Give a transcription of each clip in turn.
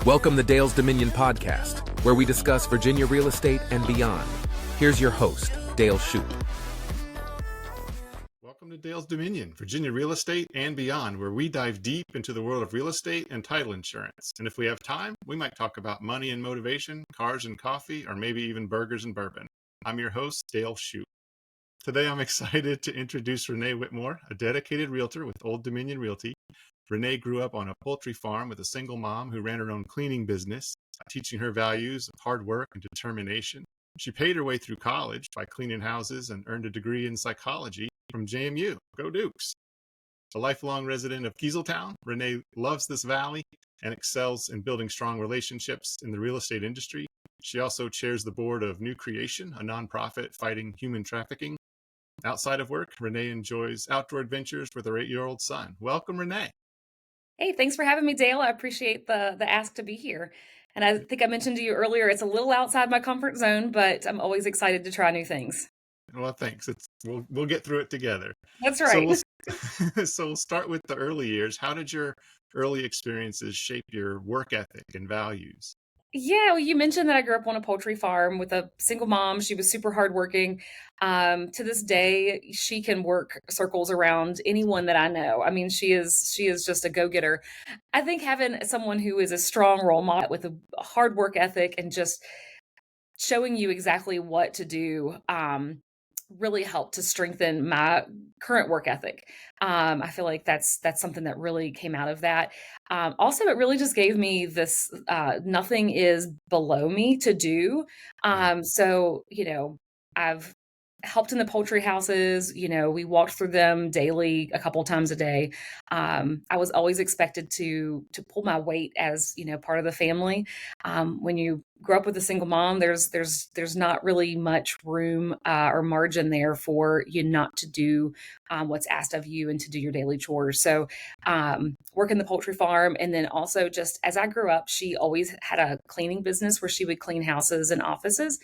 Welcome to Dale's Dominion podcast, where we discuss Virginia real estate and beyond. Here's your host, Dale Shoup. Welcome to Dale's Dominion, Virginia real estate and beyond, where we dive deep into the world of real estate and title insurance. And if we have time, we might talk about money and motivation, cars and coffee, or maybe even burgers and bourbon. I'm your host, Dale Shoup. Today, I'm excited to introduce Renee Whitmore, a dedicated realtor with Old Dominion Realty. Renee grew up on a poultry farm with a single mom who ran her own cleaning business, teaching her values of hard work and determination. She paid her way through college by cleaning houses and earned a degree in psychology from JMU. Go Dukes! A lifelong resident of Keezletown, Renee loves this valley and excels in building strong relationships in the real estate industry. She also chairs the board of New Creation, a nonprofit fighting human trafficking. Outside of work, Renee enjoys outdoor adventures with her 8-year-old son. Welcome, Renee. Hey, thanks for having me, Dale. I appreciate the ask to be here. And I think I mentioned to you earlier, it's a little outside my comfort zone, but I'm always excited to try new things. Well, thanks. We'll get through it together. That's right. So we'll start with the early years. How did your early experiences shape your work ethic and values? Yeah, well, you mentioned that I grew up on a poultry farm with a single mom. She was super hardworking. To this day, she can work circles around anyone that I know. I mean, she is just a go-getter. I think having someone who is a strong role model with a hard work ethic and just showing you exactly what to do really helped to strengthen my current work ethic. I feel like that's something that really came out of that. Also, it really just gave me this nothing is below me to do. So, I've helped in the poultry houses. We walked through them daily, a couple times a day. I was always expected to pull my weight as part of the family. When you grow up with a single mom, there's not really much room or margin there for you not to do what's asked of you and to do your daily chores. So work in the poultry farm, and then also just as I grew up, she always had a cleaning business where she would clean houses and offices.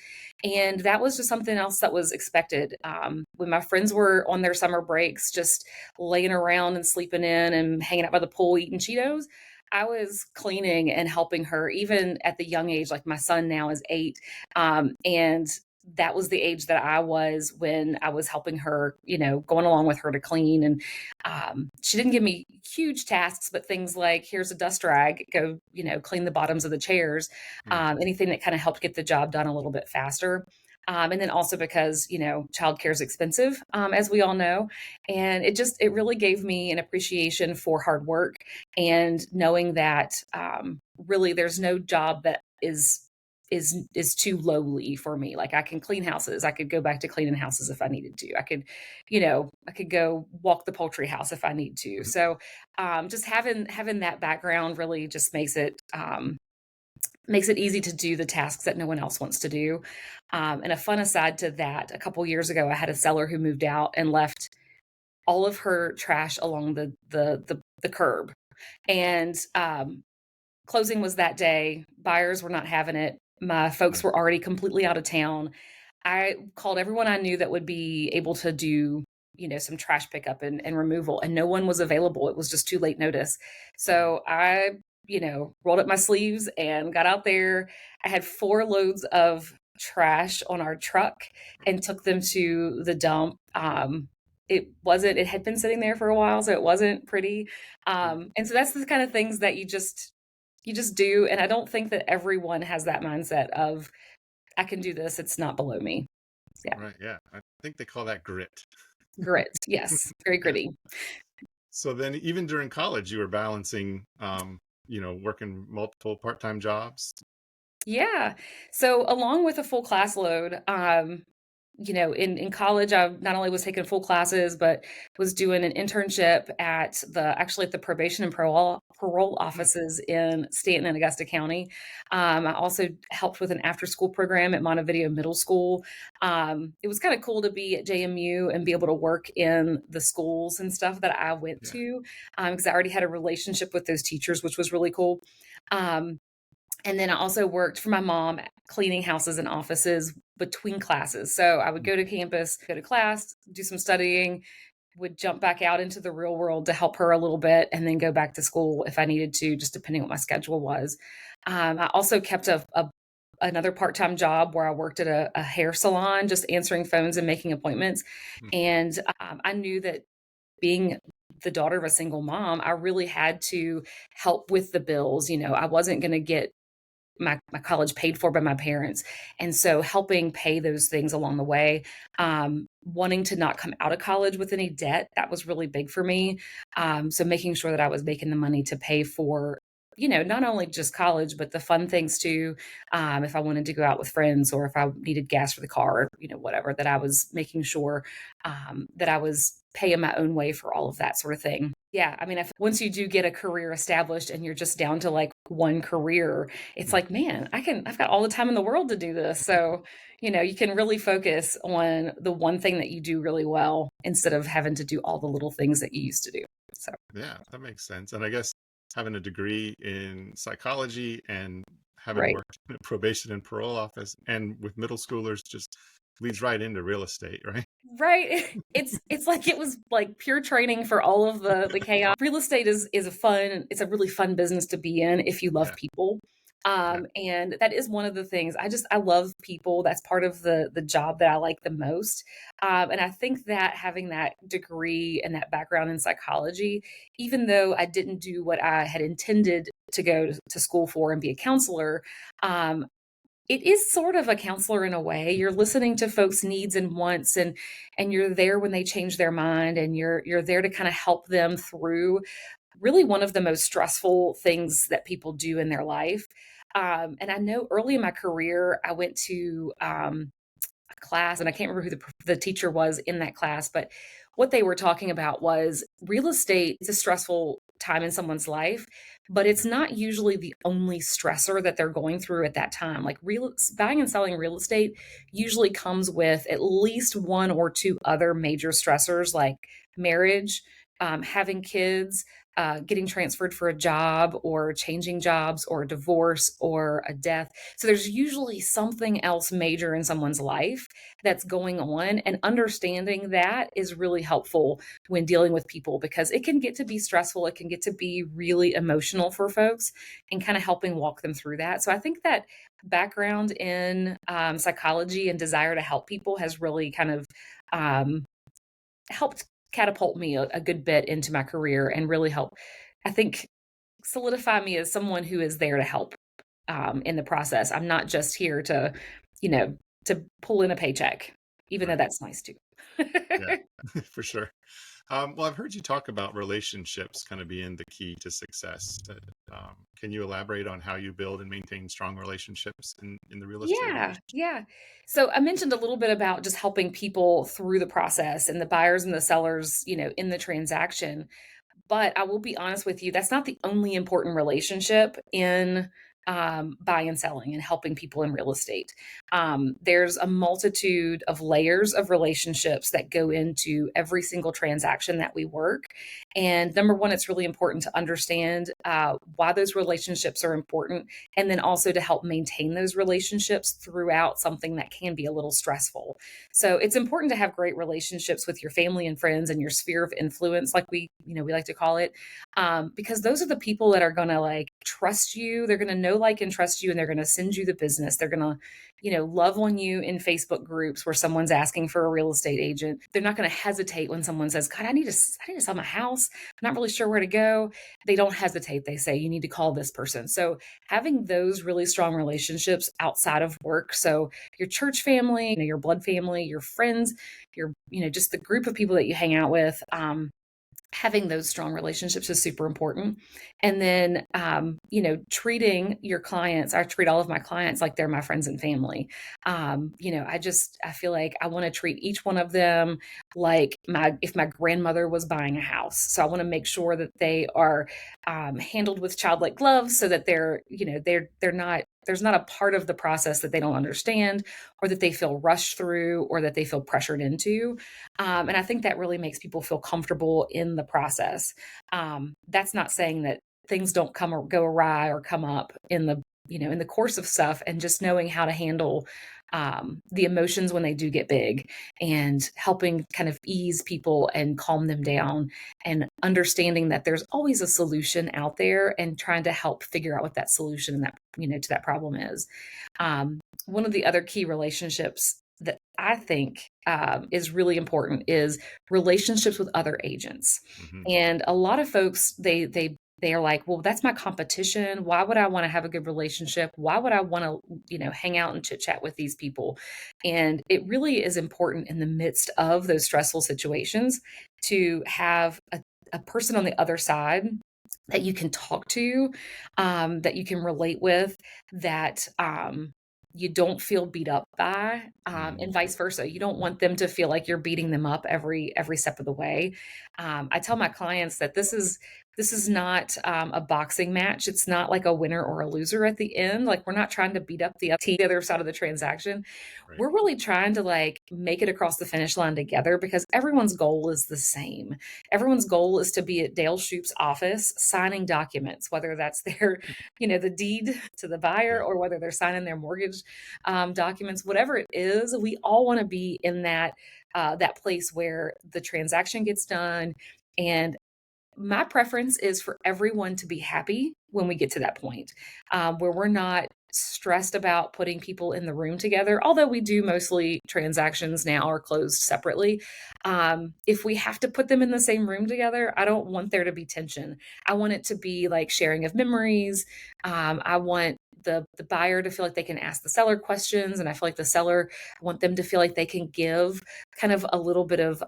And that was just something else that was expected. When my friends were on their summer breaks, just laying around and sleeping in and hanging out by the pool eating Cheetos, I was cleaning and helping her, even at the young age. Like my son now is 8. And that was the age that I was when I was helping her, going along with her to clean. And she didn't give me huge tasks, but things like, here's a dust rag, go, clean the bottoms of the chairs, anything that kind of helped get the job done a little bit faster. And then also because, childcare is expensive, as we all know. And it really gave me an appreciation for hard work and knowing that really there's no job that is too lowly for me. Like I can clean houses. I could go back to cleaning houses if I needed to. I could go walk the poultry house if I need to. So just having that background really just makes it easy to do the tasks that no one else wants to do. And a fun aside to that, a couple years ago, I had a seller who moved out and left all of her trash along the curb. And closing was that day. Buyers were not having it. My folks were already completely out of town. I called everyone I knew that would be able to do some trash pickup and removal, and no one was available. It was just too late notice. So I rolled up my sleeves and got out there. I had 4 loads of trash on our truck and took them to the dump. It had been sitting there for a while, so it wasn't pretty. And so that's the kind of things that you just do. And I don't think that everyone has that mindset of, I can do this. It's not below me. Yeah. Right. Yeah. I think they call that grit. Grit. Yes. Very gritty. So then even during college, you were balancing, working multiple part-time jobs. Yeah. So along with a full class load, in college, I not only was taking full classes, but was doing an internship at the probation and parole offices in Stanton and Augusta County. I also helped with an after school program at Montevideo Middle School. It was kind of cool to be at JMU and be able to work in the schools and stuff that I went to, because I already had a relationship with those teachers, which was really cool. And then I also worked for my mom cleaning houses and offices between classes. So I would go to campus, go to class, do some studying, would jump back out into the real world to help her a little bit and then go back to school if I needed to, just depending what my schedule was. I also kept another part-time job where I worked at a hair salon, just answering phones and making appointments. Mm. And I knew that being the daughter of a single mom, I really had to help with the bills. I wasn't going to get my college paid for by my parents. And so helping pay those things along the way, wanting to not come out of college with any debt, that was really big for me. So making sure that I was making the money to pay for, not only just college, but the fun things too. If I wanted to go out with friends or if I needed gas for the car, or, whatever, that I was making sure that I was paying my own way for all of that sort of thing. Yeah, I mean, if once you do get a career established and you're just down to like one career, it's Mm. like, man, I've got all the time in the world to do this. So, you can really focus on the one thing that you do really well instead of having to do all the little things that you used to do. So, Yeah, that makes sense. And I guess having a degree in psychology and having right. worked in a probation and parole office and with middle schoolers just leads right into real estate, right? Right. It's like it was like pure training for all of the chaos. Real estate it's a really fun business to be in if you love Yeah, people. yeah, And that is one of the things. I love people. That's part of the job that I like the most. And I think that having that degree and that background in psychology, even though I didn't do what I had intended to go to school for and be a counselor, um, it is sort of a counselor in a way. You're listening to folks' needs and wants, and you're there when they change their mind, and you're there to kind of help them through really one of the most stressful things that people do in their life. And I know early in my career, I went to a class, and I can't remember who the teacher was in that class, but what they were talking about was real estate is a stressful time in someone's life, but it's not usually the only stressor that they're going through at that time. Like buying and selling real estate usually comes with at least one or two other major stressors like marriage, having kids, getting transferred for a job or changing jobs or a divorce or a death. So there's usually something else major in someone's life that's going on. And understanding that is really helpful when dealing with people because it can get to be stressful. It can get to be really emotional for folks and kind of helping walk them through that. So I think that background in psychology and desire to help people has really kind of um, helped catapult me a good bit into my career and really help, I think, solidify me as someone who is there to help in the process. I'm not just here you know, to pull in a paycheck, even though right. that's nice too. Yeah, for sure. Well, I've heard you talk about relationships kind of being the key to success. Can you elaborate on how you build and maintain strong relationships in the real estate Yeah, industry? yeah. So I mentioned a little bit about just helping people through the process and the buyers and the sellers, in the transaction. But I will be honest with you, that's not the only important relationship in buying and selling and helping people in real estate. There's a multitude of layers of relationships that go into every single transaction that we work. And number one, it's really important to understand why those relationships are important, and then also to help maintain those relationships throughout something that can be a little stressful. So it's important to have great relationships with your family and friends and your sphere of influence, like we like to call it, because those are the people that are going to like trust you. They're going to know, like, and trust you, and they're going to send you the business. They're going to, love on you in Facebook groups where someone's asking for a real estate agent. They're not going to hesitate when someone says, "God, I need to sell my house. I'm not really sure where to go." They don't hesitate. They say, "You need to call this person." So having those really strong relationships outside of work. So your church family, your blood family, your friends, your, just the group of people that you hang out with, having those strong relationships is super important. And then, treating your clients, I treat all of my clients like they're my friends and family. I feel like I want to treat each one of them like if my grandmother was buying a house. So I want to make sure that they are handled with childlike gloves so that they're not, there's not a part of the process that they don't understand or that they feel rushed through or that they feel pressured into. And I think that really makes people feel comfortable in the process. That's not saying that things don't come or go awry or come up in the course of stuff, and just knowing how to handle the emotions when they do get big, and helping kind of ease people and calm them down, and understanding that there's always a solution out there, and trying to help figure out what that solution and that, to that problem is. One of the other key relationships that I think is really important is relationships with other agents. Hmm. And a lot of folks, they are like, well, that's my competition. Why would I want to have a good relationship? Why would I want to, hang out and chit chat with these people? And it really is important in the midst of those stressful situations to have a person on the other side that you can talk to, that you can relate with, that you don't feel beat up by, Hmm. and vice versa. You don't want them to feel like you're beating them up every step of the way. I tell my clients that this is not a boxing match. It's not like a winner or a loser at the end. Like, we're not trying to beat up the other side of the transaction. Right. We're really trying to like make it across the finish line together, because everyone's goal is the same. Everyone's goal is to be at Dale Shoup's office signing documents, whether that's their, the deed to the buyer, Yeah. or whether they're signing their mortgage documents, whatever it is. We all want to be in that place where the transaction gets done. And my preference is for everyone to be happy when we get to that point, where we're not stressed about putting people in the room together. Although we do, mostly transactions now are closed separately. If we have to put them in the same room together, I don't want there to be tension. I want it to be like sharing of memories. I want the buyer to feel like they can ask the seller questions, and I feel like the seller, I want them to feel like they can give kind of a little bit of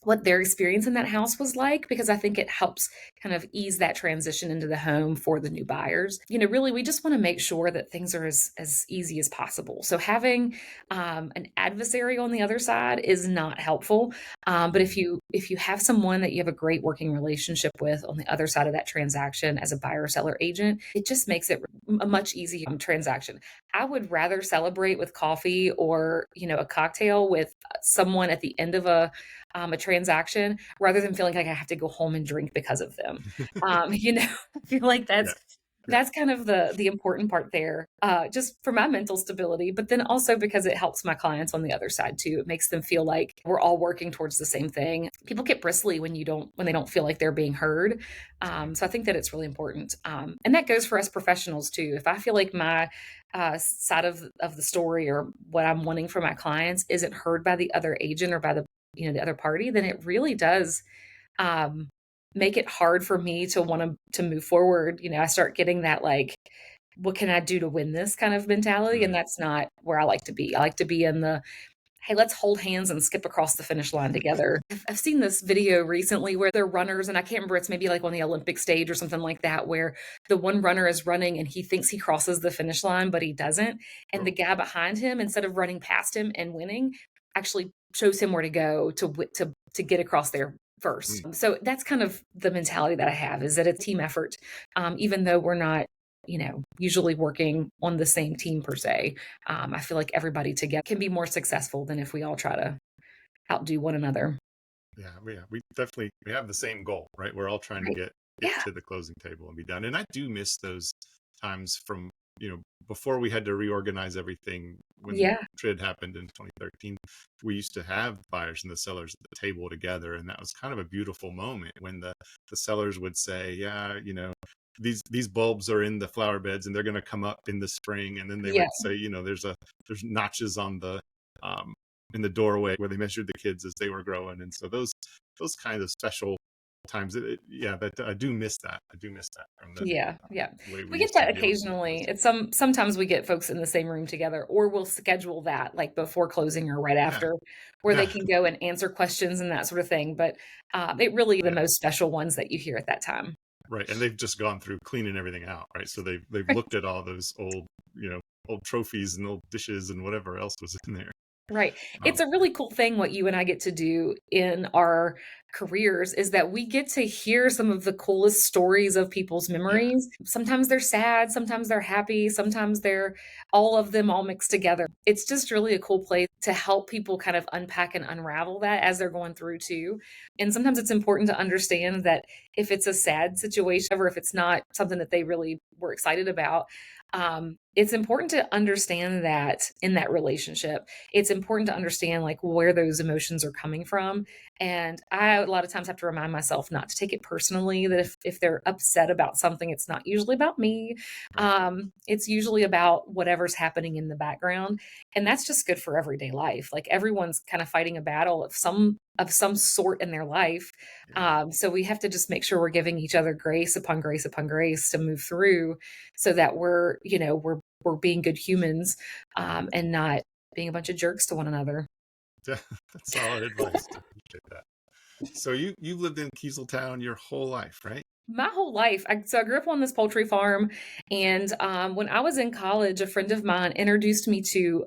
what their experience in that house was like, because I think it helps kind of ease that transition into the home for the new buyers. Really, we just want to make sure that things are as easy as possible. So having an adversary on the other side is not helpful. But if you have someone that you have a great working relationship with on the other side of that transaction as a buyer seller agent, it just makes it a much easier transaction. I would rather celebrate with coffee or a cocktail with someone at the end of a transaction, rather than feeling like I have to go home and drink because of them. I feel like Yeah. Yeah. that's kind of the important part there, just for my mental stability, but then also because it helps my clients on the other side too. It makes them feel like we're all working towards the same thing. People get bristly when they don't feel like they're being heard. So I think that it's really important, and that goes for us professionals too. If I feel like my side of the story, or what I'm wanting for my clients, isn't heard by the other agent or by the other party, then it really does um, make it hard for me to want to move forward. I start getting that like, what can I do to win this kind of mentality? And Right. that's not where I like to be. I like to be in the, hey, let's hold hands and skip across the finish line together. I've seen this video recently where they're runners, and I can't remember, it's maybe like on the Olympic stage or something like that, where the one runner is running and he thinks he crosses the finish line, but he doesn't. And Oh. the guy behind him, instead of running past him and winning, actually shows him where to go to get across there first. Mm. So that's kind of the mentality that I have, is that it's a team effort, even though we're not, usually working on the same team per se. I feel like everybody together can be more successful than if we all try to outdo one another. Yeah, we definitely we have the same goal, right? We're all trying to Right. get Yeah. to the closing table and be done. And I do miss those times from, before we had to reorganize everything when Yeah. TRID happened in 2013. We used to have buyers and the sellers at the table together, and that was kind of a beautiful moment when the sellers would say, yeah, these bulbs are in the flower beds and they're going to come up in the spring, and then they Yeah. would say, there's notches on the um in the doorway where they measured the kids as they were growing. And so those kinds of special times, yeah, that I do miss that. I do miss that from the Yeah, yeah. way we We get used to that be able to get occasionally. close. It's sometimes we get folks in the same room together, or we'll schedule that like before closing or right Yeah, after, where they yeah, can go and answer questions and that sort of thing. But it really the yeah, most special ones that you hear at that time. right. And they've just gone through cleaning everything out, right? So they've looked at all those old trophies and old dishes and whatever else was in there. Right. Um, It's a really cool thing what you and I get to do in our careers, is that we get to hear some of the coolest stories of people's yeah, memories. Sometimes they're sad, sometimes they're happy, sometimes they're all of them all mixed together. It's just really a cool place to help people kind of unpack and unravel that as they're going through too. And sometimes it's important to understand that if it's a sad situation, or if it's not something that they really were excited about, it's important to understand that in that relationship, it's important to understand like where those emotions are coming from. And I a lot of times have to remind myself not to take it personally, that if they're upset about something, it's not usually about me. Right. It's usually about whatever's happening in the background. And that's just good for everyday life. Like everyone's kind of fighting a battle of some sort in their life. Yeah. So we have to just make sure we're giving each other grace upon grace upon grace to move through so that we're being good humans, and not being a bunch of jerks to one another. That's solid advice. I appreciate that. So you've lived in Keezletown your whole life, right? My whole life, I grew up on this poultry farm, and when I was in college, a friend of mine introduced me to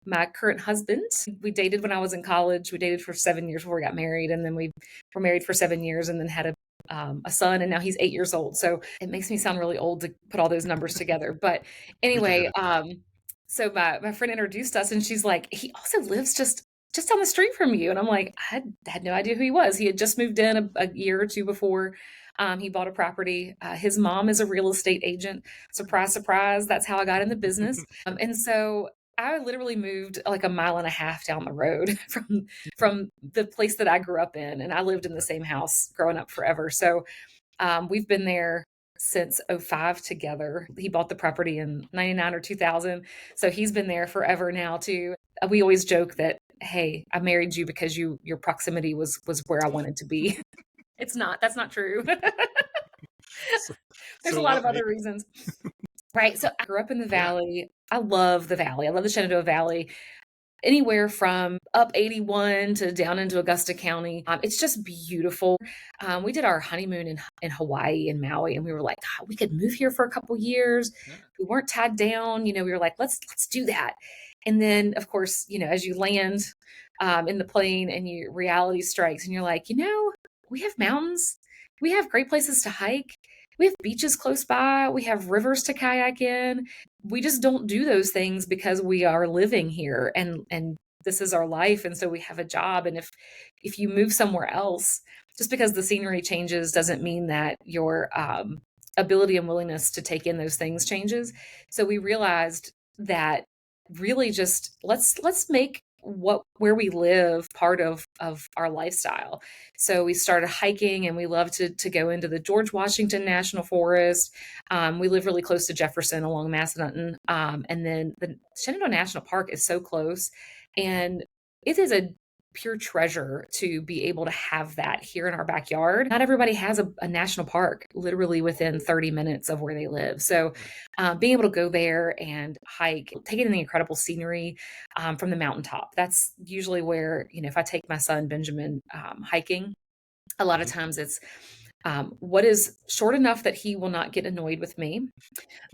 my current husband. We dated when I was in college. We dated for 7 years before we got married, and then we were married for 7 years, and then had a son, and now he's 8 years old. So it makes me sound really old to put all those numbers together. But We can anyway, edit that out. so my friend introduced us, and she's like, he also lives just down the street from you. And I'm like, had no idea who he was. He had just moved in a year or two before. He bought a property. His mom is a real estate agent. Surprise, surprise. That's how I got in the business. And so I literally moved like a mile and a half down the road from the place that I grew up in, and I lived in the same house growing up forever. So we've been there since '05 together. He bought the property in 99 or 2000. So he's been there forever now too. We always joke that, hey, I married you because your proximity was where I wanted to be. It's not. That's not true. So, There's a so lot what of other made reasons. Right. So I grew up in the yeah. valley. I love the valley. I love the Shenandoah Valley. Anywhere from up 81 to down into Augusta County. It's just beautiful. We did our honeymoon in Hawaii and Maui, and we were like, God, we could move here for a couple years. Yeah. We weren't tied down. We were like, let's do that. And then, of course, as you land in the plane and your reality strikes, and you're like, we have mountains, we have great places to hike, we have beaches close by, we have rivers to kayak in. We just don't do those things because we are living here, and this is our life, and so we have a job. And if you move somewhere else, just because the scenery changes doesn't mean that your ability and willingness to take in those things changes. So we realized that really just let's make where we live part of our lifestyle. So we started hiking, and we love to go into the George Washington National Forest. We live really close to Jefferson along Massanutten. And then the Shenandoah National Park is so close, and it is a pure treasure to be able to have that here in our backyard. Not everybody has a national park literally within 30 minutes of where they live. So Right. being able to go there and hike, taking in the incredible scenery from the mountaintop. That's usually where, if I take my son Benjamin hiking, a lot of Mhm. times it's what is short enough that he will not get annoyed with me.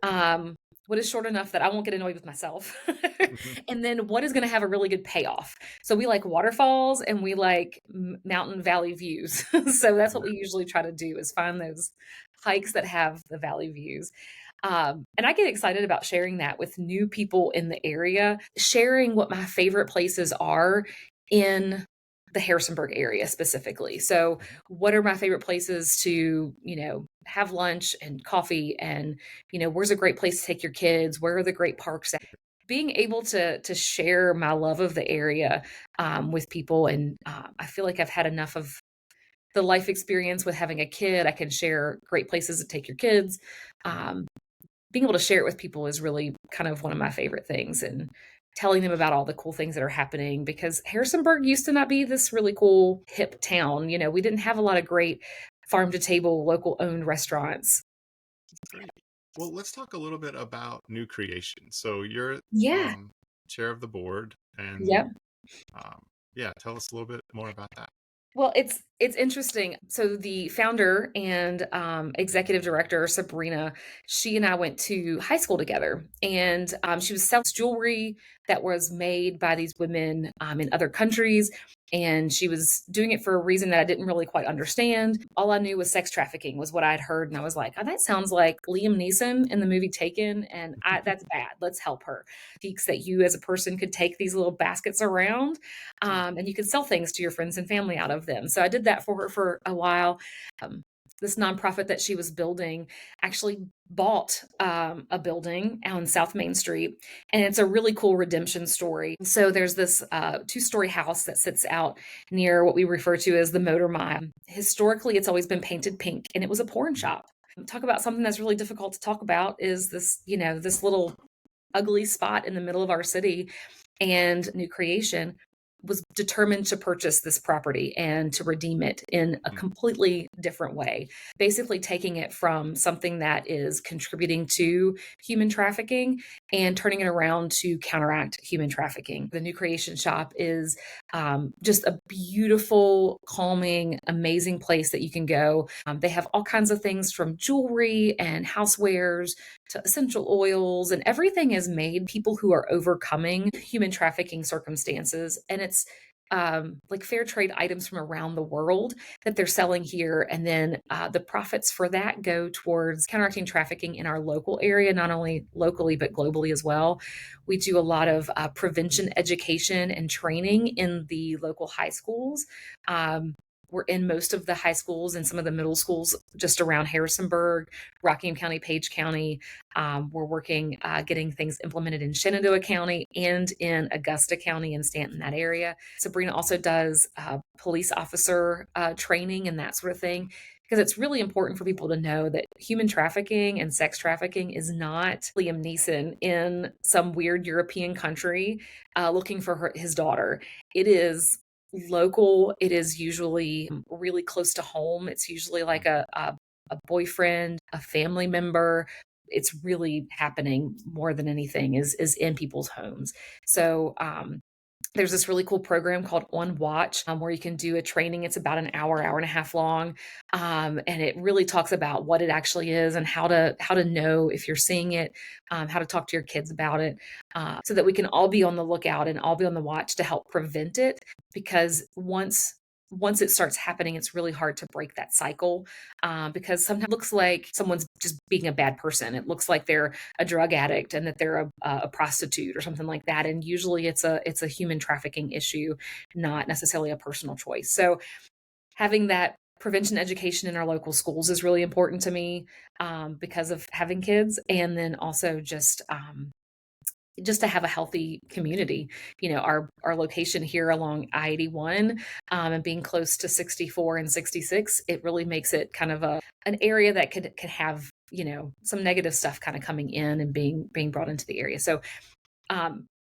Um, what is short enough that I won't get annoyed with myself? Mhm. And then what is going to have a really good payoff? So we like waterfalls, and we like mountain valley views. So that's what we usually try to do, is find those hikes that have the valley views. And I get excited about sharing that with new people in the area, sharing what my favorite places are in the Harrisonburg area specifically. So, what are my favorite places to, have lunch and coffee, and, where's a great place to take your kids? Where are the great parks at? Being able to share my love of the area with people, and I feel like I've had enough of the life experience with having a kid. I can share great places to take your kids. Right. Um, Being able to share it with people is really kind of one of my favorite things, and telling them about all the cool things that are happening, because Harrisonburg used to not be this really cool hip town. We didn't have a lot of great farm to table local owned restaurants. Great. Well, let's talk a little bit about new creation. So you're Yeah. um, chair of the board, and Yep. um, yeah, tell us a little bit more about that. Well, it's interesting. So the founder and executive director Sabrina, she and I went to high school together, and she was selling jewelry that was made by these women in other countries, and she was doing it for a reason that I didn't really quite understand. All I knew was sex trafficking was what I'd heard, and I was like, "Oh, that sounds like Liam Neeson in the movie Taken," and that's bad. Let's help her. Geeks that you as a person could take these little baskets around, Yeah. and you could sell things to your friends and family out of them. So I did that for her for a while. this nonprofit that she was building actually bought a building on South Main Street, and it's a really cool redemption story. So there's this two-story house that sits out near what we refer to as the Motor Mile. Historically, it's always been painted pink, and it was a porn shop. Talk about something that's really difficult to talk about is this, this little ugly spot in the middle of our city, and New Creation was determined to purchase this property and to redeem it in a completely different way, basically taking it from something that is contributing to human trafficking and turning it around to counteract human trafficking. The New Creation Shop is just a beautiful, calming, amazing place that you can go. They have all kinds of things from jewelry and housewares to essential oils, and everything is made people who are overcoming human trafficking circumstances. And it's like fair trade items from around the world that they're selling here. And then the profits for that go towards counteracting trafficking in our local area, not only locally, but globally as well. We do a lot of prevention education and training in the local high schools. We're in most of the high schools and some of the middle schools just around Harrisonburg, Rockingham County, Page County. We're working, getting things implemented in Shenandoah County and in Augusta County and Stanton, that area. Sabrina also does police officer training and that sort of thing, because it's really important for people to know that human trafficking and sex trafficking is not Liam Neeson in some weird European country looking for his daughter. It is local. It is usually really close to home. It's usually like a boyfriend, a family member. It's really happening more than anything is in people's homes. So there's this really cool program called On Watch, where you can do a training. It's about an hour, hour and a half long, and it really talks about what it actually is and how to know if you're seeing it, how to talk to your kids about it, so that we can all be on the lookout and all be on the watch to help prevent it. Because once it starts happening, it's really hard to break that cycle, because sometimes it looks like someone's just being a bad person. It looks like they're a drug addict and that they're a prostitute or something like that. And usually it's a human trafficking issue, not necessarily a personal choice. So having that prevention education in our local schools is really important to me, because of having kids, and then also just to have a healthy community. Our location here along I-81, and being close to 64 and 66, it really makes it kind of an area that could have, some negative stuff kind of coming in and being brought into the area. So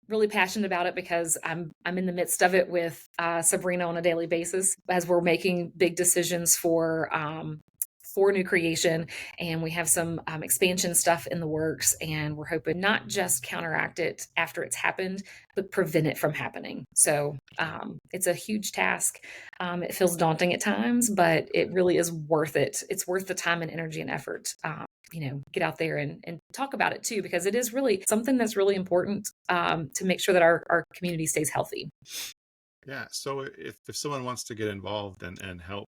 really passionate about it because I'm in the midst of it with Sabrina on a daily basis as we're making big decisions for New Creation, and we have some expansion stuff in the works, and we're hoping not just counteract it after it's happened, but prevent it from happening. So it's a huge task. It feels daunting at times, but it really is worth it. It's worth the time and energy and effort. Get out there and talk about it too, because it is really something that's really important, to make sure that our community stays healthy. Yeah. So if someone wants to get involved and help,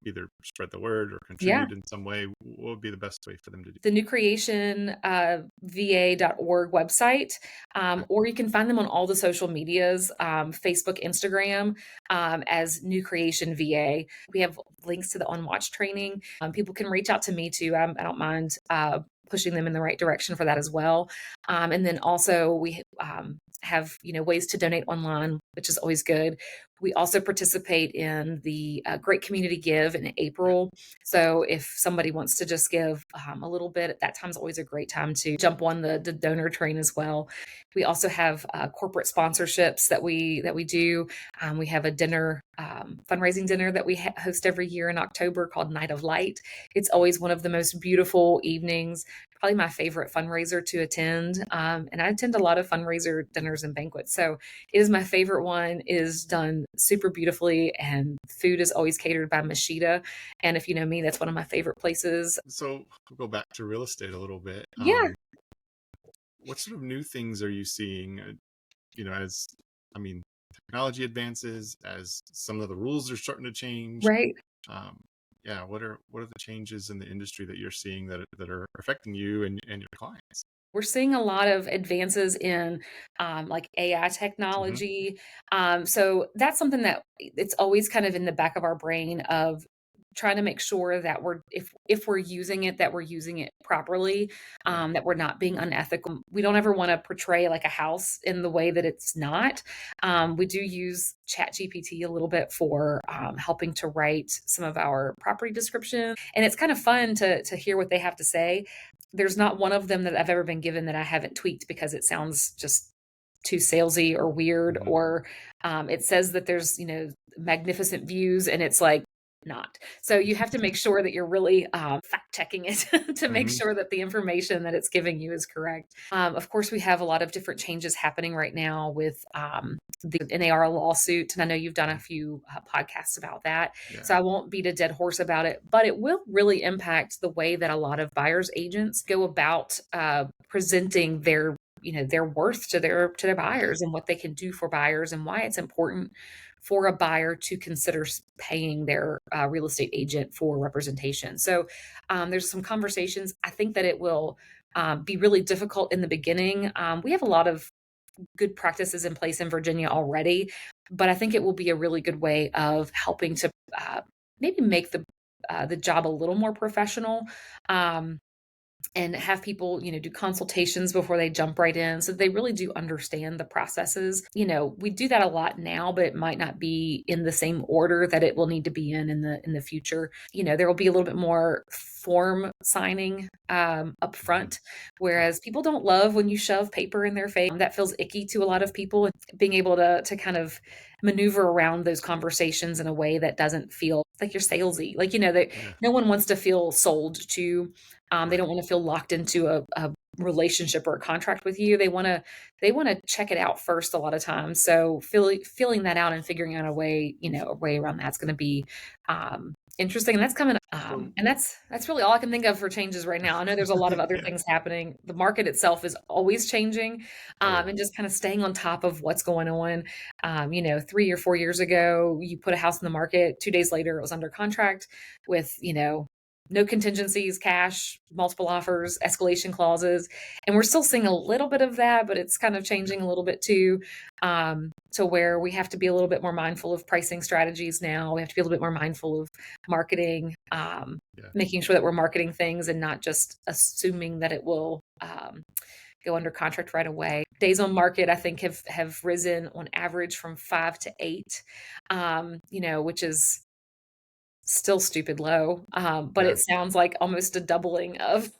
either spread the word or Yeah. contribute in some way, what would be the best way for them to do? The newcreationva.org website, or you can find them on all the social medias, Facebook, Instagram, as New Creation VA. We have links to the On Watch training. People can reach out to me too. I don't mind pushing them in the right direction for that as well. And then also we have ways to donate online, which is always good. We also participate in the Great Community Give in April. So if somebody wants to just give a little bit, at that time's always a great time to jump on the donor train as well. We also have corporate sponsorships that we do. We have a dinner, fundraising dinner that we host every year in October called Night of Light. It's always one of the most beautiful evenings, probably my favorite fundraiser to attend. And I attend a lot of fundraiser dinners and banquets. So it is my favorite one. It is done super beautifully, and food is always catered by Mashita. And if you know me, that's one of my favorite places. So we'll go back to real estate a little bit. Yeah. What sort of new things are you seeing, as, technology advances, as some of the rules are starting to change? Right. What are the changes in the industry that you're seeing that are affecting you and your clients? We're seeing a lot of advances in like AI technology. So that's something that it's always kind of in the back of our brain of trying to make sure that if we're using it, that we're using it properly, Yeah. that we're not being unethical. We don't ever want to portray like a house in the way that it's not. We do use ChatGPT a little bit for helping to write some of our property description, and it's kind of fun to hear what they have to say. There's not one of them that I've ever been given that I haven't tweaked because it sounds just too salesy or weird, Mhm. or it says that there's, magnificent views, and it's like not. So you have to make sure that you're really fact checking it to make Mhm. sure that the information that it's giving you is correct. Of course, we have a lot of different changes happening right now with the NAR lawsuit, and I know you've done a few podcasts about that. Yeah. So I won't beat a dead horse about it, but it will really impact the way that a lot of buyers agents go about presenting their worth to their Right. buyers and what they can do for buyers and why it's important for a buyer to consider paying their real estate agent for representation. So there's some conversations. I think that it will be really difficult in the beginning. We have a lot of good practices in place in Virginia already, but I think it will be a really good way of helping to maybe make the job a little more professional. And have people, do consultations before they jump right in so they really do understand the processes. We do that a lot now, but it might not be in the same order that it will need to be in the future. There will be a little bit more form signing up Mhm. front, Oh, whereas people don't love when you shove paper in their face. That feels icky to a lot of people. And being able to kind of maneuver around those conversations in a way that doesn't feel like you're salesy. Like, that yeah. no one wants to feel sold to. They don't Right. want to feel locked into a relationship or a contract with you. They want to check it out first a lot of times. So feeling that out and figuring out a way around that's going to be interesting. And that's coming. So And that's really all I can think of for changes right now. I know there's a lot of other yeah. things happening. The market itself is always changing, Oh, yeah. and just kind of staying on top of what's going on. 3 or 4 years ago, you put a house in the market. 2 days later, it was under contract with no contingencies, cash, multiple offers, escalation clauses. And we're still seeing a little bit of that, but it's kind of Yeah. changing a little bit too, to where we have to be a little bit more mindful of pricing strategies now. We have to be a little bit more mindful of marketing, Yeah. making sure that we're marketing things and not just assuming that it will go under contract right away. Days on market, I think, have risen on average from 5 to 8, which is still stupid low, but Yeah. it sounds like almost a doubling of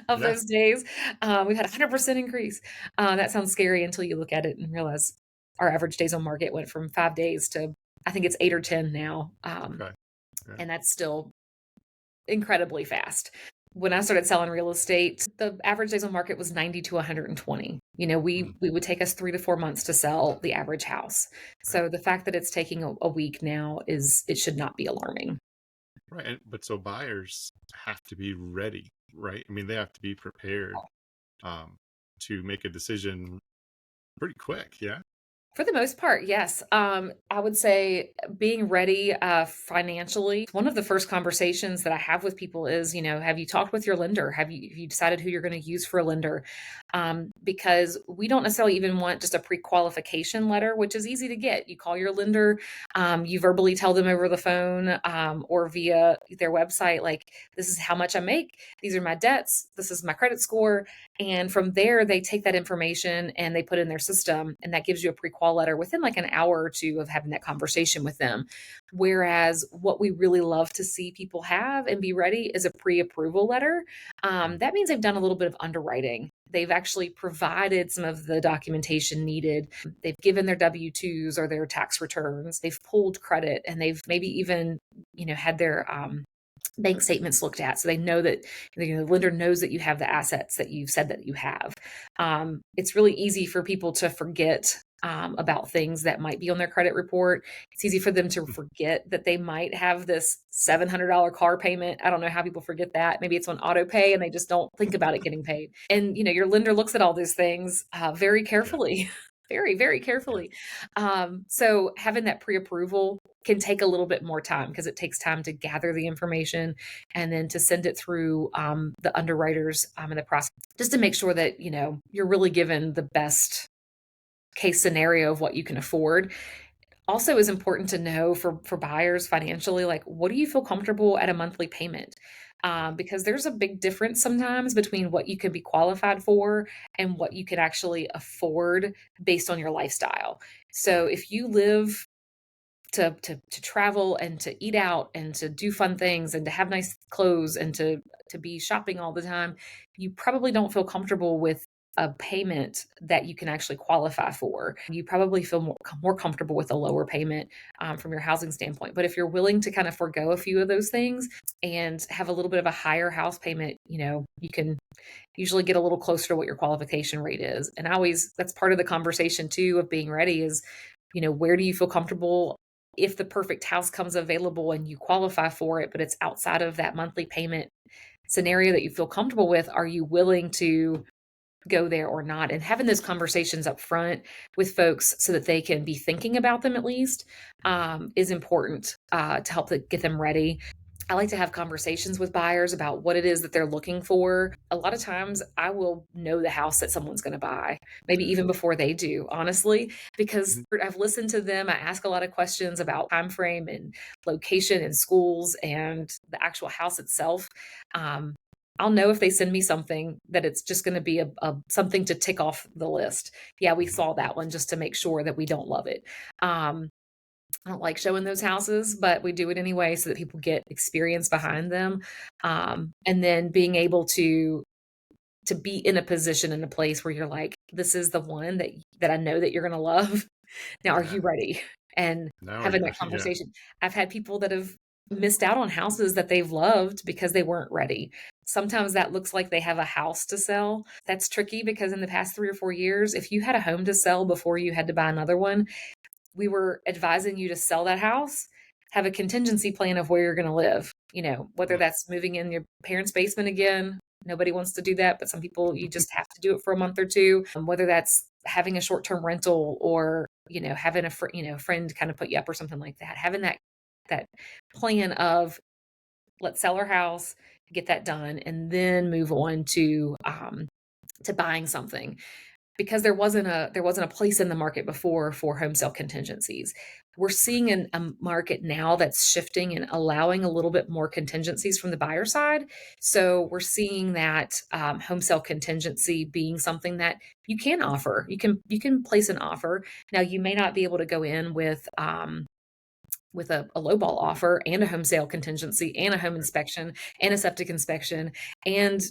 of Yeah. those days. We've had a 100% increase. That sounds scary until you look at it and realize our average days on market went from 5 days to, I think it's 8 or 10 now, Okay. Yeah. and that's still incredibly fast. When I started selling real estate, the average days on market was 90 to 120. Mm, We would take us 3 to 4 months to sell the average house. right. So the fact that it's taking a week now it should not be alarming. Right. But so buyers have to be ready, right? I mean, they have to be prepared um, to make a decision pretty quick. Yeah. For the most part, yes. I would say being ready financially. One of the first conversations that I have with people is, have you talked with your lender? Have you decided who you're going to use for a lender? Because we don't necessarily even want just a pre-qualification letter, which is easy to get. You call your lender, you verbally tell them over the phone or via their website, like, this is how much I make. These are my debts. This is my credit score. And from there, they take that information and they put it in their system, and that gives you a pre-qual letter within like an hour or two of having that conversation with them. Whereas what we really love to see people have and be ready is a pre-approval letter. Mm, That means they've done a little bit of underwriting. They've actually provided some of the documentation needed. They've given their W-2s or their tax returns. They've pulled credit, and they've maybe even, had their bank statements looked at, so they know that the lender knows that you have the assets that you've said that you have. It's really easy for people to forget about things that might be on their credit report. It's easy for them to mm, forget that they might have this $700 car payment. I don't know how people forget that. Maybe it's on auto pay and they just don't think about it getting paid. And your lender looks at all these things very yeah. carefully. Very, very Yeah. carefully. So having that pre-approval can take a little bit more time because it takes time to gather the information and then to send it through the underwriters in the process, just to make sure that you're really given the best case scenario of what you can afford. Also is important to know for buyers financially, like, what do you feel comfortable at a monthly payment? Because there's a big difference sometimes between what you could be qualified for and what you could actually afford based on your lifestyle. So if you live to travel and to eat out and to do fun things and to have nice clothes and to be shopping all the time, you probably don't feel comfortable with a payment that you can actually qualify for. You probably feel more comfortable with a lower payment from your housing standpoint. But if you're willing to kind of forego a few of those things and have a little bit of a higher house payment, you can usually get a little closer to what your qualification rate is. And that's part of the conversation too of being ready is, where do you feel comfortable if the perfect house comes available and you qualify for it, but it's outside of that monthly payment scenario that you feel comfortable with, are you willing to go there or not? And having those conversations up front with folks so that they can be thinking about them at least is important to help get them ready. I like to have conversations with buyers about what it is that they're looking for. A lot of times I will know the house that someone's going to buy, maybe even before they do, honestly, because Mhm. I've listened to them. I ask a lot of questions about time frame and location and schools and the actual house itself. Um, I'll know if they send me something that it's just going to be a something to tick off the list. Yeah, we Mhm. saw that one just to make sure that we don't love it. Um, I don't like showing those houses, but we do it anyway so that people get experience behind them. And then being able to be in a position in a place where you're like, this is the one that I know that you're gonna love. Now, are Yeah. you ready? And Now are you having that ready? Yeah. conversation. I've had people that have missed out on houses that they've loved because they weren't ready. Sometimes that looks like they have a house to sell. That's tricky because in the past 3 or 4 years, if you had a home to sell before you had to buy another one, we were advising you to sell that house, have a contingency plan of where you're going to live, whether Mm. that's moving in your parents' basement again. Nobody wants to do that, but some people, you just have to do it for a month or two. Whether that's having a short-term rental or, having friend kind of put you up or something like that. Having that plan of let's sell our house, get that done, and then move on to buying something because there wasn't a place in the market before for home sale contingencies. We're Right. seeing a market now that's shifting and allowing a little bit more contingencies from the buyer side. So we're seeing that home sale contingency being something that you can offer. You can place an offer. Now you may not be able to go in with a lowball offer and a home sale contingency and a home inspection and a septic inspection and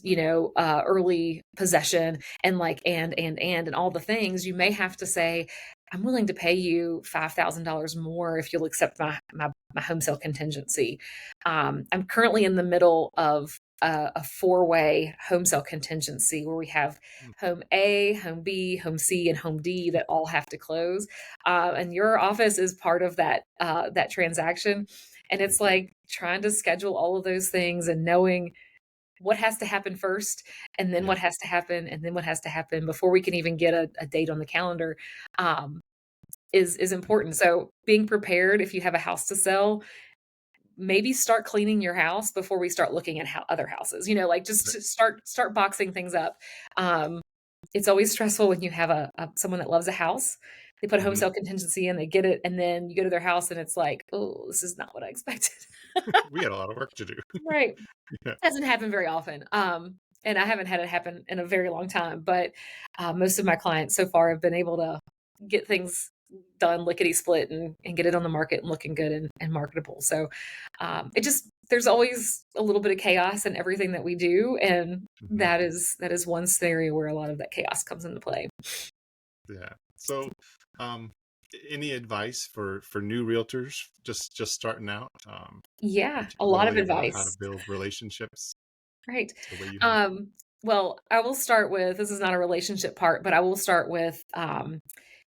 early possession and like and all the things. You may have to say, I'm willing to pay you $5,000 more if you'll accept my home sale contingency. I'm currently in the middle of a four-way home sale contingency where we have Mm. home A, home B, home C, and home D that all have to close, and your office is part of that transaction. And it's like trying to schedule all of those things and knowing what has to happen first, and then Yeah. what has to happen, and then what has to happen before we can even get a date on the calendar. Is important. So being prepared if you have a house to sell, maybe start cleaning your house before we start looking at other houses. Like just Right. to start boxing things up. Um, it's always stressful when you have someone that loves a house. They put a home Mhm. sale contingency in, they get it, and then you go to their house and it's like, "Oh, this is not what I expected." We had a lot of work to do. Right. Yeah. Doesn't happen very often. And I haven't had it happen in a very long time, but most of my clients so far have been able to get things done lickety split and get it on the market and looking good and marketable. So there's always a little bit of chaos in everything that we do, and Mhm. that is one scenario where a lot of that chaos comes into play. Yeah. So, um, any advice for new realtors just starting out, Yeah, a lot of particularly about how to advice. build relationships Right. the way you have? Um, well, I will start with this is not a relationship part, but I will start with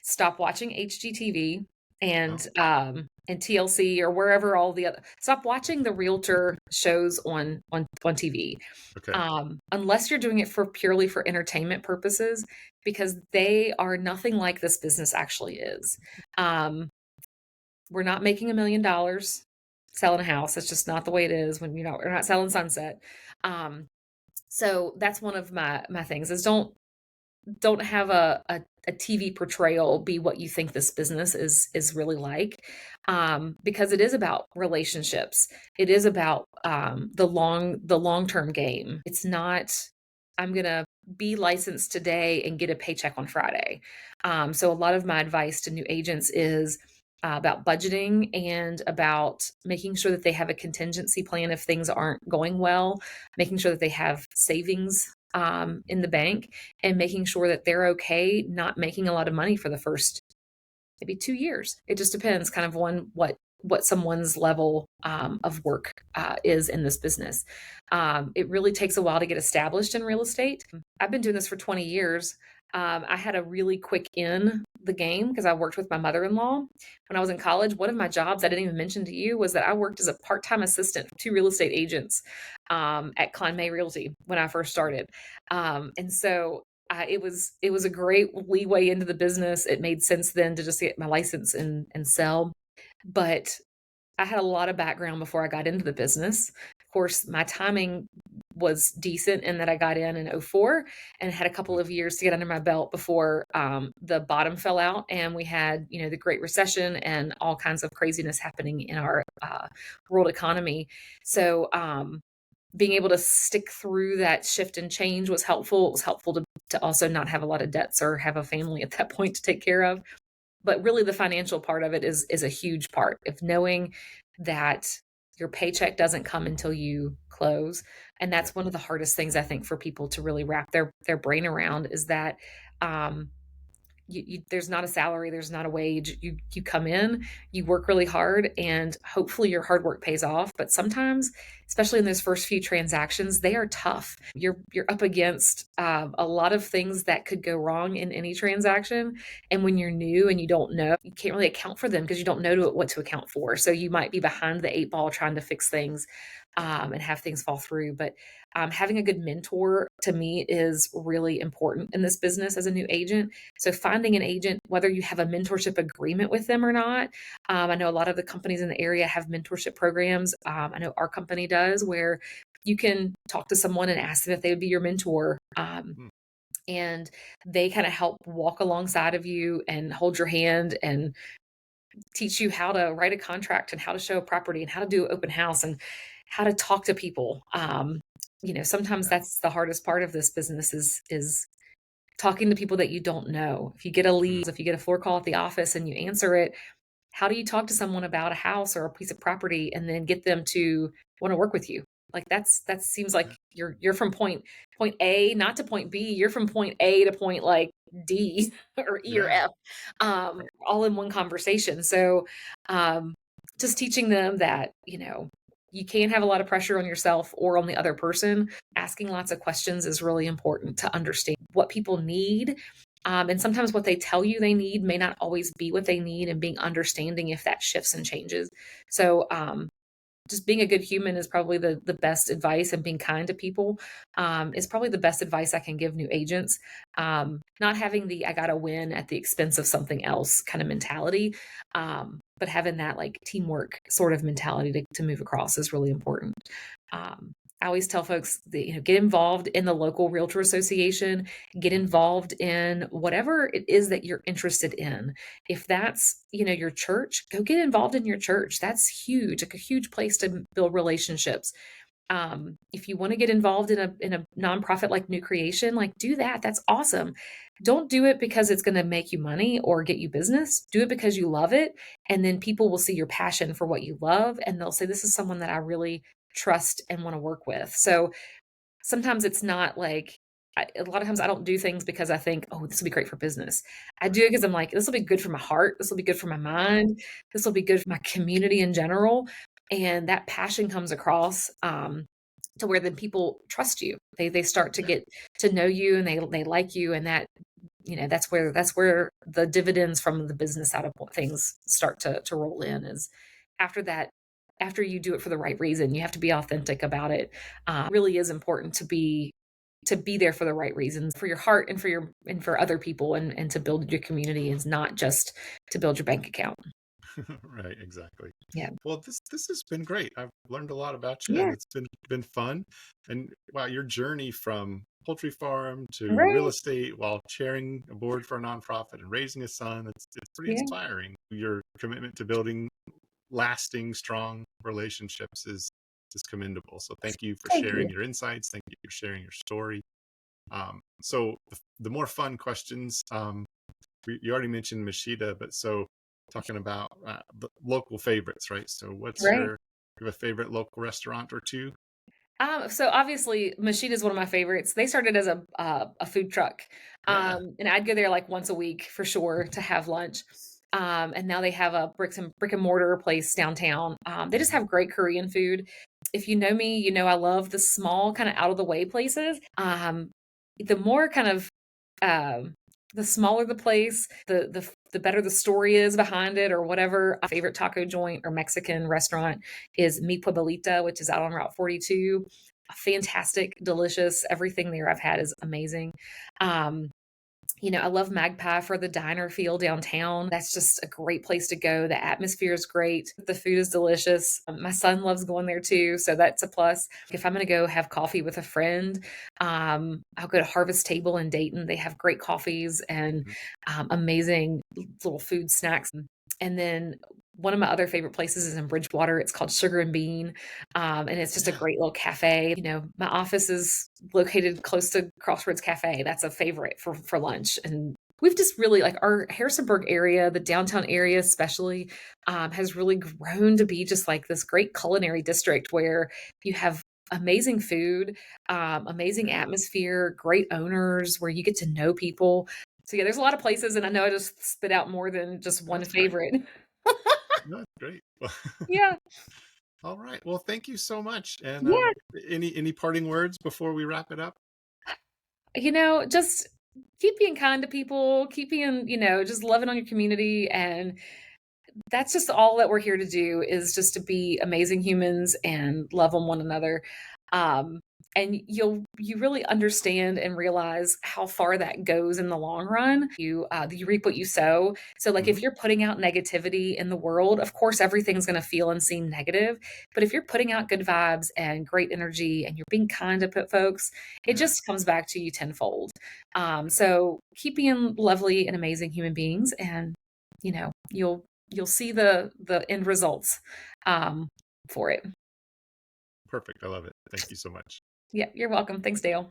stop watching HGTV Oh, and TLC or wherever all the other stop watching the realtor shows on TV. okay. Unless you're doing it for purely for entertainment purposes, because they are nothing like this business actually is. Um, we're not making $1 million selling a house. That's just not the way it is when we're not selling sunset. Um, so that's one of my things is don't have a TV portrayal be what you think this business is really like, because it is about relationships. It is about the long-term game. It's not, I'm gonna be licensed today and get a paycheck on Friday. So a lot of my advice to new agents is about budgeting and about making sure that they have a contingency plan if things aren't going well, making sure that they have savings in the bank, and making sure that they're okay not making a lot of money for the first maybe 2 years. It just depends kind of on what someone's level of work is in this business. It really takes a while to get established in real estate. I've been doing this for 20 years. I had a really quick in the game because I worked with my mother-in-law when I was in college. One of my jobs I didn't even mention to you was that I worked as a part-time assistant for two real estate agents at Klein May Realty when I first started. And so it was a great leeway into the business. It made sense then to just get my license and sell. But I had a lot of background before I got into the business. Of course, my timing was decent in that I got in '04 and had a couple of years to get under my belt before the bottom fell out and we had, the Great Recession and all kinds of craziness happening in our world economy. So being able to stick through that shift and change was helpful. It was helpful to also not have a lot of debts or have a family at that point to take care of. But really the financial part of it is a huge part of knowing that your paycheck doesn't come until you close. And Yeah. that's one of the hardest things I think for people to really wrap their brain around is that um, there's not a salary, there's not a wage. You come in, you work really hard, and hopefully your hard work pays off. But sometimes, especially in those first few transactions, they are tough. You're up against a lot of things that could go wrong in any transaction. And when you're new and you don't know, you can't really account for them because you don't know what to account for. So you might be behind the eight ball trying to fix things and have things fall through. But having a good mentor to me is really important in this business as a new agent. So finding an agent, whether you have a mentorship agreement with them or not, I know a lot of the companies in the area have mentorship programs. I know our company does, where you can talk to someone and ask them if they would be your mentor. Hmm. And they kind of help walk alongside of you and hold your hand and teach you how to write a contract and how to show a property and how to do an open house and how to talk to people. Sometimes Yeah. that's the hardest part of this business is talking to people that you don't know. If you get a Hmm. lead, if you get a floor call at the office and you answer it, how do you talk to someone about a house or a piece of property and then get them to want to work with you? Like that seems like Yeah. you're from point A not to point B, you're from point A to point like D or E or Yeah. F, all in one conversation. So um, just teaching them that, you can't have a lot of pressure on yourself or on the other person. Asking lots of questions is really important to understand what people need, and sometimes what they tell you they need may not always be what they need, and being understanding if that shifts and changes. So, just being a good human is probably the best advice, and being kind to people is probably the best advice I can give new agents. Not having the I gotta win at the expense of something else kind of mentality, but having that like teamwork sort of mentality to move across is really important. Um, I always tell folks that, get involved in the local realtor association, get Hmm. involved in whatever it is that you're interested in. If that's, your church, go get involved in your church. That's huge, like a huge place to build relationships. If you want to get involved in a nonprofit like New Creation, like do that. That's awesome. Don't do it because it's going to make you money or get you business. Do it because you love it. And then people will see your passion for what you love and they'll say, this is someone that I really trust and want to work with. So sometimes it's not like a lot of times I don't do things because I think, oh, this will be great for business. I do Right. it because I'm like, this will be good for my heart. This will be good for my mind. This will be good for my community in general. And that passion comes across to where then people trust you. They start to Yeah. get to know you and they like you. And that, that's where the dividends from the business side of things start to roll in is after that, after you do it for the right reason. You have to be authentic about it. It really is important to be there for the right reasons, for your heart and for other people, and to build your community is not just to build your bank account. Right, exactly. Yeah. Well, this has been great. I've learned a lot about you, and Yeah. it's been fun. And wow, your journey from poultry farm to real Right. estate while chairing a board for a nonprofit and raising a son. It's pretty Yeah. inspiring. Your commitment to building lasting, strong relationships is commendable. So thank you for Thank sharing you. your insights. Thank you for sharing your story. So the more fun questions, you already mentioned Mashita, but so talking about the local favorites, right? So what's Right. you have a favorite local restaurant or two? So obviously, Machine is one of my favorites. They started as a food truck, Yeah. and I'd go there like once a week for sure to have lunch. And now they have a brick and mortar place downtown. They just Mhm. have great Korean food. If you know me, you know I love the small, kind of out of the way places. The more kind of um, the smaller the place, the better the story is behind it, or whatever. My favorite taco joint or Mexican restaurant is Mi Pueblita, which is out on Route 42. Fantastic, delicious. Everything there I've had is amazing. Um, I love Magpie for the diner feel downtown. That's just a great place to go. The atmosphere is great. The food is delicious. My son loves going there too, so that's a plus. If I'm going to go have coffee with a friend, I'll go to Harvest Table in Dayton. They have great coffees and Mhm. amazing little food snacks. And then one of my other favorite places is in Bridgewater. It's called Sugar and Bean. And it's just a Yeah. great little cafe. My office is located close to Crossroads Cafe. That's a favorite for lunch. And we've just really like our Harrisonburg area, the downtown area especially, has really grown to be just like this great culinary district where you have amazing food, amazing Yeah. atmosphere, great owners where you get to know people. So yeah, there's a lot of places, and I know I just spit out more than just one That's great. favorite. No, that's great. Yeah, All right. Well, thank you so much. And yeah. any parting words before we wrap it up? Just keep being kind to people, keep being, just loving on your community, and that's just all that we're here to do is just to be amazing humans and love on one another. Um, and you really understand and realize how far that goes in the long run. You reap what you sow. So like Mhm. if you're putting out negativity in the world, of course everything's going to feel and seem negative. But if you're putting out good vibes and great energy and you're being kind to folks, it Yeah. just comes back to you tenfold. Yeah. So keep being lovely and amazing human beings, and you'll see the end results um, for it. Perfect. I love it. Thank you so much. Yeah, you're welcome. Thanks, Dale.